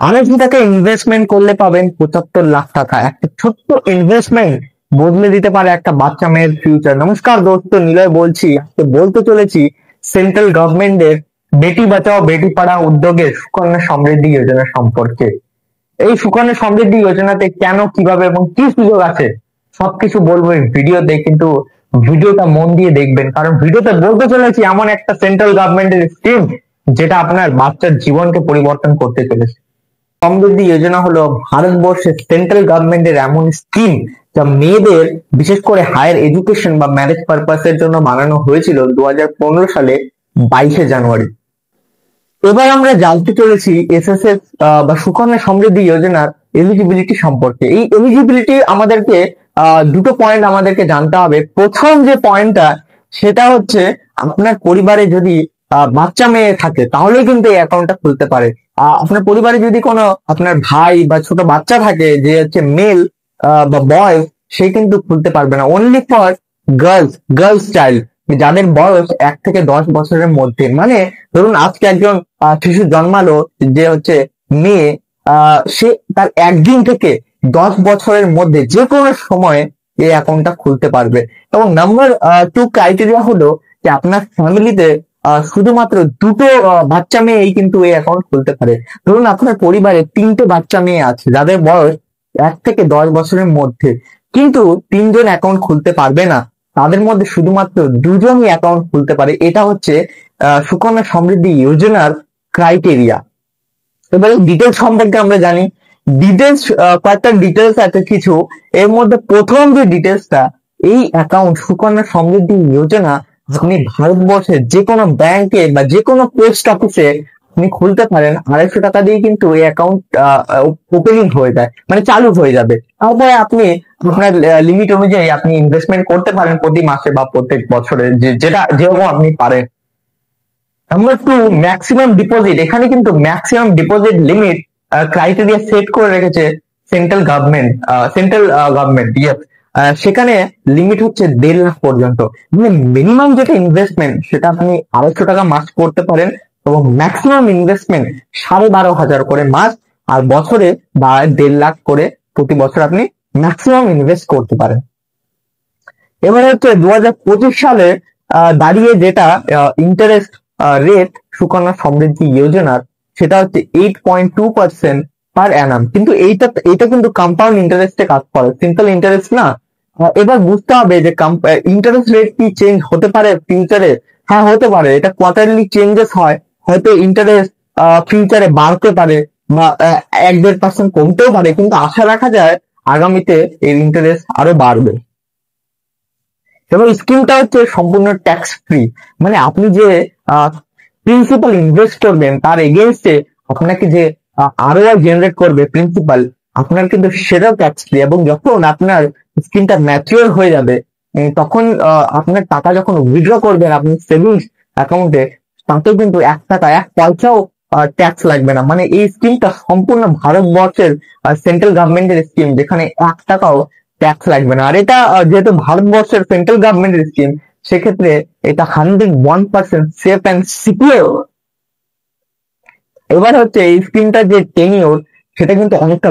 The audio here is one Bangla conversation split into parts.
আড়াইশো টাকা ইনভেস্টমেন্ট করলে পাবেন 75 লাখ টাকা। একটা ছোট্ট ইনভেস্টমেন্ট বদলে দিতে পারে একটা বাচ্চা মেয়ের ফিউচার। নমস্কার দোস্ত, নিলয় বলছি। আজকে বলতে চলেছি সেন্ট্রাল গভর্নমেন্টের বেটি বাঁচাও বেটি পড়াও উদ্যোগের সুকন্যা সমৃদ্ধি যোজনা সম্পর্কে। এই সুকন্যা সমৃদ্ধি যোজনাতে কেন, কিভাবে এবং কি সুযোগ আছে সবকিছু বলবো এই ভিডিওতে, কিন্তু ভিডিওটা মন দিয়ে দেখবেন, কারণ ভিডিওতে বলতে চলেছি এমন একটা সেন্ট্রাল গভর্নমেন্টের স্কিম যেটা আপনার বাচ্চার জীবনকে পরিবর্তন করতে চলেছে। সমৃদ্ধি যোজনা হলো ভারতবর্ষের সেন্ট্রাল গভর্নমেন্টের এমন স্কিম যা মেয়েদের বিশেষ করে হায়ার এডুকেশন বা ম্যারেজ পারপাসের জন্য বানানো হয়েছিল 2015 সালে 22শে জানুয়ারি। এবার আমরা জানতে চলেছি এসএসএস বা সুকন্যা সমৃদ্ধি যোজনার এলিজিবিলিটি সম্পর্কে। এই এলিজিবিলিটি আমাদেরকে দুটো পয়েন্ট আমাদেরকে জানতে হবে। প্রথম যে পয়েন্টটা সেটা হচ্ছে আপনার পরিবারে যদি বাচ্চা মেয়ে থাকে তাহলে কিন্তু এই অ্যাকাউন্টটা খুলতে পারে। আপনার পরিবারে যদি কোনো আপনার ভাই বা ছোট বাচ্চা থাকে যে হচ্ছে মেল বা বয়, সে কিন্তু খুলতে পারবে না। অনলি ফর গার্লস চাইল্ড, যাদের বয়স 1 থেকে 10 বছরের মধ্যে। মানে ধরুন আজকে একজন শিশু জন্মালো, যে হচ্ছে মেয়ে, সে তার 1 দিন থেকে 10 বছরের মধ্যে যে কোনো সময় এই অ্যাকাউন্টটা খুলতে পারবে। এবং নাম্বার 2 ক্রাইটেরিয়া হলো যে আপনার ফ্যামিলিতে শুধুমাত্র দুটো বাচ্চা মেয়েই কিন্তু এই অ্যাকাউন্ট খুলতে পারে। ধরুন আপনার পরিবারে 3টে বাচ্চা মেয়ে আছে যাদের বয়স 1 থেকে 10 বছরের মধ্যে, কিন্তু 3জন অ্যাকাউন্ট খুলতে পারবে না, তাদের মধ্যে শুধুমাত্র 2জনই অ্যাকাউন্ট খুলতে পারে। এটা হচ্ছে সুকন্যা সমৃদ্ধি যোজনার ক্রাইটেরিয়া। এবারে ডিটেলস সম্পর্কে আমরা জানি। ডিটেলস, কয়েকটা ডিটেলস আছে কিছু। এর মধ্যে প্রথম যে ডিটেলসটা, এই অ্যাকাউন্ট সুকন্যা সমৃদ্ধি যোজনা আপনি ভারতবর্ষের যে কোনো ব্যাংকে বা যে কোনো পোস্ট অফিসে আপনি খুলতে পারেন। 250 টাকা দিয়ে কিন্তু এই অ্যাকাউন্ট ওপেনিং হয়ে যায়, মানে চালু হয়ে যাবে। তারপরে আপনি আপনার লিমিট অনুযায়ী আপনি ইনভেস্টমেন্ট করতে পারেন প্রতি মাসে বা প্রত্যেক বছরে, যেটা যেরকম আপনি পারেন। Number 2, maximum deposit. এখানে কিন্তু maximum deposit limit criteria set করে রেখেছে সেন্ট্রাল গভর্নমেন্ট। ইয়েস, সেখানে লিমিট হচ্ছে 1.5 লাখ পর্যন্ত। মানে মিনিমাম যেটা ইনভেস্টমেন্ট সেটা আপনি 250 টাকা মাস করতে পারেন, এবং ম্যাক্সিমাম ইনভেস্টমেন্ট 12,500 করে মাস, আর বছরে 1.5 লাখ করে প্রতি বছর আপনি ম্যাক্সিমাম ইনভেস্ট করতে পারেন। এবারে হচ্ছে 2025 সালে দাঁড়িয়ে যেটা ইন্টারেস্ট রেট সুকন্যা সমৃদ্ধি যোজনার, সেটা হচ্ছে 8.2% পার অ্যানাম। কিন্তু এইটা কিন্তু কম্পাউন্ড ইন্টারেস্টে কাজ করে, সিম্পল ইন্টারেস্ট না। এবার বুঝতে হবে যে ইন্টারেস্ট রেট কি চেঞ্জ হতে পারে ফিউচারে। হ্যাঁ, হতে পারে। এটা কোয়ার্টারলি চেঞ্জেস হয়। হয়তো ইন্টারেস্ট ফিউচারে বাড়তে পারে বা 1-1.5% কমতেও পারে, কিন্তু আশা রাখা যায় আগামীতে এর ইন্টারেস্ট আরো বাড়বে। এবং স্কিমটা হচ্ছে সম্পূর্ণ ট্যাক্স ফ্রি। মানে আপনি যে প্রিন্সিপাল ইনভেস্ট করবেন তার এগেনস্টে আপনাকে যে আরও জেনারেট করবে প্রিন্সিপাল, আপনার কিন্তু সেটাও ট্যাক্স ফ্রি। এবং যখন আপনার স্কিমটা ম্যাচিওর হয়ে যাবে, তখন আপনার টাকা যখন উইথড্র করবেন আপনি সেভিংস অ্যাকাউন্টে, তাতেও কিন্তু 1 টাকা 1 পয়সাও ট্যাক্স লাগবে না। মানে এই স্কিমটা সম্পূর্ণ ভারতবর্ষের সেন্ট্রাল গভর্নমেন্টের স্কিম, যেখানে 1 টাকাও ট্যাক্স লাগবে না। আর এটা যেহেতু ভারতবর্ষের সেন্ট্রাল গভর্নমেন্টের স্কিম, সেক্ষেত্রে এটা 101% সেফ অ্যান্ড সিকিউর। এবার হচ্ছে এই স্কিমটার যে টেনিওর, সেটা কিন্তু অনেকটা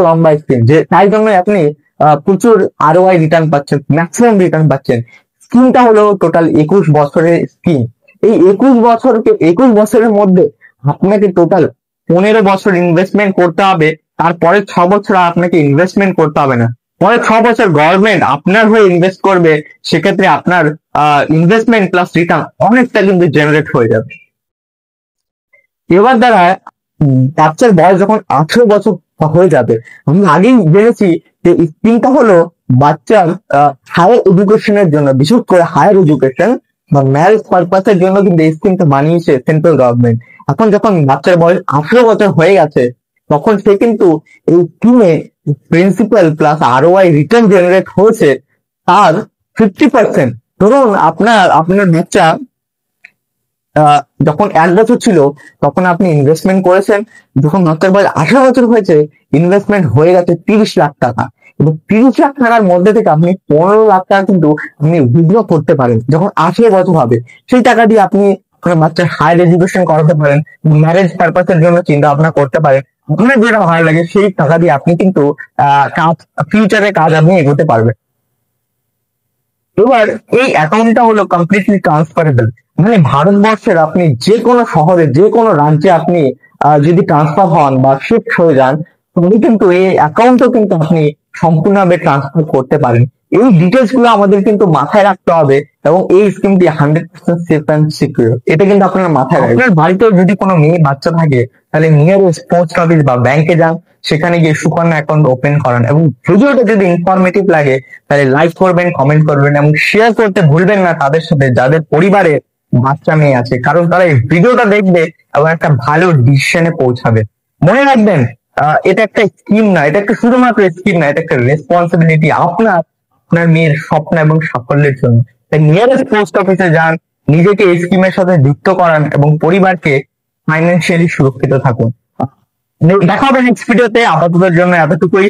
লম্বা স্কিম, যে তাই জন্য আপনি প্রচুর আরওআই রিটার্ন পাচ্ছেন, ম্যাক্সিমাম রিটার্ন পাচ্ছেন। স্কিমটা হলো টোটাল 21 বছরের স্কিম। এই 21 বছরের মধ্যে আপনাকে টোটাল 15 বছর ইনভেস্টমেন্ট করতে হবে। তারপরে 6 বছর আপনাকে ইনভেস্টমেন্ট করতে হবে না। পরে 6 বছর গভর্নমেন্ট আপনার হয়ে ইনভেস্ট করবে। সেক্ষেত্রে আপনার ইনভেস্টমেন্ট প্লাস রিটার্ন অনেকটা কিন্তু জেনারেট হয়ে যাবে। এবার দ্বারা বাচ্চার বয়স যখন 18 বছর হয়ে যাবে, আমি আগেই জেনেছি যে স্কিমটা হলো বাচ্চার হায়ার এডুকেশনের জন্য, বিশেষ করে হায়ার এডুকেশন বা ম্যারেজ পারপাসের জন্য কিন্তু এই স্কিমটা বানিয়েছে সেন্ট্রাল গভর্নমেন্ট। এখন যখন বাচ্চার বয়স 18 বছর হয়ে গেছে, তখন সে কিন্তু এই স্কিমে principal plus ROI return generate হয়েছে তার 50%। ধরুন আপনার বাচ্চা যখন 1 বছর ছিল তখন আপনি ইনভেস্টমেন্ট করেছেন, যখন বাচ্চার বয়স 18 বছর হয়েছে ইনভেস্টমেন্ট হয়ে গেছে 30 লাখ টাকা। এবং 30 লাখ টাকার মধ্যে থেকে আপনি 15 লাখ টাকা কিন্তু আপনি উইথড্র করতে পারেন যখন 18 বছর হবে। সেই টাকা দিয়ে আপনি আপনার বাচ্চার হায়ার এডুকেশন করাতে পারেন, ম্যারেজ পারপাসের জন্য চিন্তা ভাবনা করতে পারেন। আপনার যেটা ভালো লাগে সেই টাকা দিয়ে আপনি কিন্তু কাজ, ফিউচারে কাজ আপনি এগোতে পারবেন। এবার এই অ্যাকাউন্টটা হলো কমপ্লিটলি ট্রান্সফারেবল, মানে ভারতবর্ষের আপনি যে কোনো শহরে, যে কোনো রাজ্যে আপনি যদি ট্রান্সফার হন বা শিফট হয়ে যান, তবে কিন্তু এই অ্যাকাউন্টও কিন্তু আপনি সম্পূর্ণভাবে ট্রান্সফার করতে পারেন। এই ডিটেলস গুলো আমাদের কিন্তু মাথায় রাখতে হবে, এবং এই স্কিমটি 100% সেফ অ্যান্ড সিকিউর, এটা কিন্তু আপনার মাথায় রাখবেন। আপনার বাড়িতেও যদি কোনো মেয়ে বাচ্চা থাকে, তাহলে নিয়ারেস্ট পোস্ট অফিস বা ব্যাংকে যান, সেখানে গিয়ে সুকন্যা অ্যাকাউন্ট ওপেন করান। এবং ভিডিওটা যদি ইনফরমেটিভ লাগে তাহলে লাইক করবেন, কমেন্ট করবেন এবং শেয়ার করতে ভুলবেন না তাদের সাথে যাদের পরিবারে বাচ্চা মেয়ে আছে, কারণ তারা এই ভিডিওটা দেখবে এবং একটা ভালো ডিসিশনে পৌঁছাবে। মনে রাখবেন, এটা একটা স্কিম না, এটা একটা শুধুমাত্র স্কিম না, এটা একটা রেসপন্সিবিলিটি আপনার, আপনার মেয়ের স্বপ্ন এবং সাফল্যের জন্য। তাই নিয়ারেস্ট পোস্ট অফিসে যান, নিজেকে এই স্কিমের সাথে যুক্ত করান এবং পরিবারকে ফাইন্যান্সিয়ালি সুরক্ষিত থাকুন। দেখা হবে নেক্সট ভিডিওতে, আপাততের জন্য এতটুকুই।